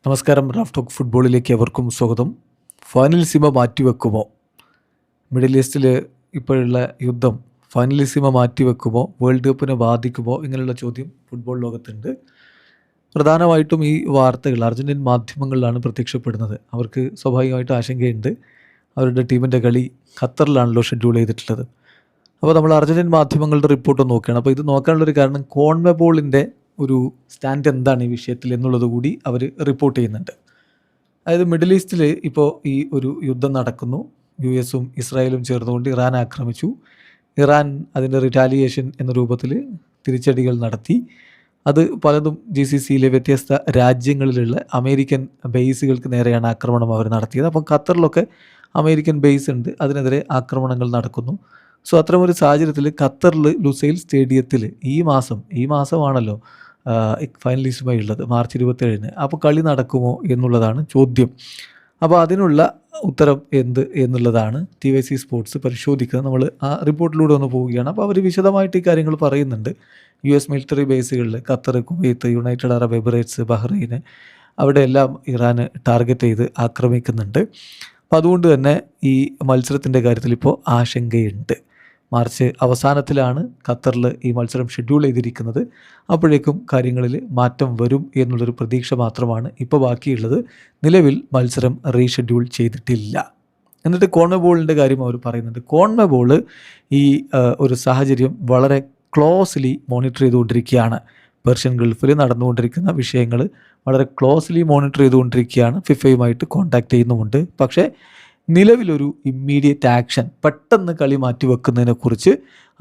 നമസ്കാരം. Raf talk ഫുട്ബോളിലേക്ക് എവർക്കും സ്വാഗതം. ഫൈനലിസിമ മാറ്റിവെക്കുമോ? മിഡിൽ ഈസ്റ്റിൽ ഇപ്പോഴുള്ള യുദ്ധം ഫൈനലിസിമ മാറ്റിവെക്കുമോ? വേൾഡ് കപ്പിനെ ബാധിക്കുമോ? ഇങ്ങനെയുള്ള ചോദ്യം ഫുട്ബോൾ ലോകത്തുണ്ട്. പ്രധാനമായിട്ടും ഈ വാർത്തകൾ അർജൻറ്റീൻ മാധ്യമങ്ങളിലാണ് പ്രത്യക്ഷപ്പെടുന്നത്. അവർക്ക് സ്വാഭാവികമായിട്ട് ആശങ്കയുണ്ട്. അവരുടെ ടീമിൻ്റെ കളി ഖത്തറിലാണല്ലോ ഷെഡ്യൂൾ ചെയ്തിട്ടുള്ളത്. അപ്പോൾ നമ്മൾ അർജൻറ്റീൻ മാധ്യമങ്ങളുടെ റിപ്പോർട്ട് നോക്കുകയാണ്. അപ്പോൾ ഇത് നോക്കാനുള്ളൊരു കാരണം കോൺമെബോളിൻ്റെ ഒരു സ്റ്റാൻഡ് എന്താണ് ഈ വിഷയത്തിൽ എന്നുള്ളത് കൂടി അവർ റിപ്പോർട്ട് ചെയ്യുന്നുണ്ട്. അതായത് മിഡിൽ ഈസ്റ്റിൽ ഇപ്പോൾ ഈ ഒരു യുദ്ധം നടക്കുന്നു. US-ഉം ഇസ്രായേലും ചേർന്നുകൊണ്ട് ഇറാൻ ആക്രമിച്ചു. ഇറാൻ അതിൻ്റെ റിറ്റാലിയേഷൻ എന്ന രൂപത്തിൽ തിരിച്ചടികൾ നടത്തി. അത് പലതും GCCയിലെ വ്യത്യസ്ത രാജ്യങ്ങളിലുള്ള അമേരിക്കൻ ബേസുകൾക്ക് നേരെയാണ് ആക്രമണം അവർ നടത്തിയത്. അപ്പം ഖത്തറിലൊക്കെ അമേരിക്കൻ ബേസ് ഉണ്ട്, അതിനെതിരെ ആക്രമണങ്ങൾ നടക്കുന്നു. സോ അത്തരമൊരു സാഹചര്യത്തിൽ ഖത്തറിൽ ലുസൈൽ സ്റ്റേഡിയത്തിൽ ഈ മാസമാണല്ലോ ഫൈനലിസ്റ്റുമായി ഉള്ളത്, മാർച്ച് 27. അപ്പോൾ കളി നടക്കുമോ എന്നുള്ളതാണ് ചോദ്യം. അപ്പോൾ അതിനുള്ള ഉത്തരം എന്ത് എന്നുള്ളതാണ് TYC സ്പോർട്സ് പരിശോധിക്കുന്നത്. നമ്മൾ ആ റിപ്പോർട്ടിലൂടെ ഒന്ന് പോവുകയാണ്. അപ്പോൾ അവർ വിശദമായിട്ട് ഈ കാര്യങ്ങൾ പറയുന്നുണ്ട്. US മിലിറ്ററി ബേസുകളിൽ Qatar, Kuwait, United Arab Emirates, Bahrain, അവിടെയെല്ലാം ഇറാന് ടാർഗറ്റ് ചെയ്ത് ആക്രമിക്കുന്നുണ്ട്. അപ്പോൾ അതുകൊണ്ട് തന്നെ ഈ മത്സരത്തിൻ്റെ കാര്യത്തിൽ ഇപ്പോൾ ആശങ്കയുണ്ട്. മാർച്ച് അവസാനത്തിലാണ് ഖത്തറിൽ ഈ മത്സരം ഷെഡ്യൂൾ ചെയ്തിരിക്കുന്നത്. അപ്പോഴേക്കും കാര്യങ്ങളിൽ മാറ്റം വരും എന്നുള്ളൊരു പ്രതീക്ഷ മാത്രമാണ് ഇപ്പോൾ ബാക്കിയുള്ളത്. നിലവിൽ മത്സരം റീഷെഡ്യൂൾ ചെയ്തിട്ടില്ല. എന്നിട്ട് കോൺമെബോളിൻ്റെ കാര്യം അവർ പറയുന്നുണ്ട്. കോൺമെബോൾ ഈ ഒരു സാഹചര്യം വളരെ ക്ലോസ്ലി മോണിറ്റർ ചെയ്തുകൊണ്ടിരിക്കുകയാണ്. പേർഷ്യൻ ഗൾഫിൽ നടന്നുകൊണ്ടിരിക്കുന്ന വിഷയങ്ങൾ വളരെ ക്ലോസ്ലി മോണിറ്റർ ചെയ്തുകൊണ്ടിരിക്കുകയാണ്. ഫിഫയുമായിട്ട് കോൺടാക്റ്റ് ചെയ്യുന്നുമുണ്ട്. പക്ഷേ നിലവിലൊരു ഇമ്മീഡിയറ്റ് ആക്ഷൻ, പെട്ടെന്ന് കളി മാറ്റിവെക്കുന്നതിനെക്കുറിച്ച്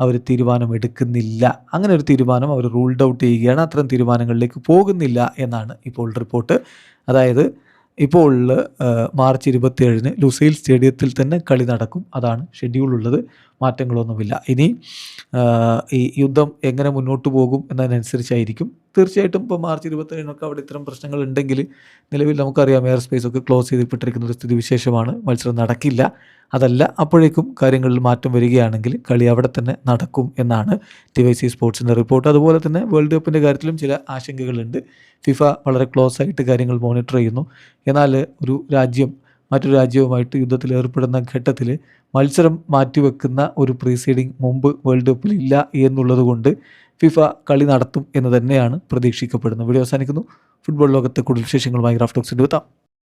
അവർ തീരുമാനമെടുക്കുന്നില്ല. അങ്ങനെ ഒരു തീരുമാനം അവർ റൂൾഡ് ഔട്ട് ചെയ്യുകയാണ്. അത്തരം തീരുമാനങ്ങളിലേക്ക് പോകുന്നില്ല എന്നാണ് ഇപ്പോൾ റിപ്പോർട്ട്. അതായത് ഇപ്പോൾ മാർച്ച് 27 ലുസൈൽ സ്റ്റേഡിയത്തിൽ തന്നെ കളി നടക്കും. അതാണ് ഷെഡ്യൂളുള്ളത്. മാറ്റങ്ങളൊന്നുമില്ല. ഇനി ഈ യുദ്ധം എങ്ങനെ മുന്നോട്ട് പോകും എന്നതിനനുസരിച്ചായിരിക്കും. തീർച്ചയായിട്ടും ഇപ്പോൾ മാർച്ച് 27 അവിടെ ഇത്തരം പ്രശ്നങ്ങൾ ഉണ്ടെങ്കിൽ നിലവിൽ നമുക്കറിയാം എയർ സ്പേസ് ഒക്കെ ക്ലോസ് ചെയ്തിട്ടിരിക്കുന്ന ഒരു സ്ഥിതിവിശേഷമാണ്. മത്സരം നടക്കില്ല. അതല്ല, അപ്പോഴേക്കും കാര്യങ്ങളിൽ മാറ്റം വരികയാണെങ്കിൽ കളി അവിടെ തന്നെ നടക്കും എന്നാണ് TYC സ്പോർട്സിൻ്റെ റിപ്പോർട്ട്. അതുപോലെ തന്നെ വേൾഡ് കപ്പിൻ്റെ കാര്യത്തിലും ചില ആശങ്കകളുണ്ട്. ഫിഫ വളരെ ക്ലോസ് ആയിട്ട് കാര്യങ്ങൾ മോണിറ്റർ ചെയ്യുന്നു. എന്നാൽ ഒരു രാജ്യം മറ്റൊരു രാജ്യവുമായിട്ട് യുദ്ധത്തിൽ ഏർപ്പെടുന്ന ഘട്ടത്തിൽ മത്സരം മാറ്റിവെക്കുന്ന ഒരു പ്രീസീഡിങ് മുമ്പ് വേൾഡ് കപ്പിൽ ഇല്ല എന്നുള്ളത് കൊണ്ട് ഫിഫ കളി നടത്തും എന്ന് തന്നെയാണ് പ്രതീക്ഷിക്കപ്പെടുന്നത്. വീഡിയോ അവസാനിക്കുന്നു. ഫുട്ബോൾ ലോകത്തെ കൂടുതൽ വിശേഷങ്ങളുമായി റാഫ് ടോക്സിൽ എത്താം.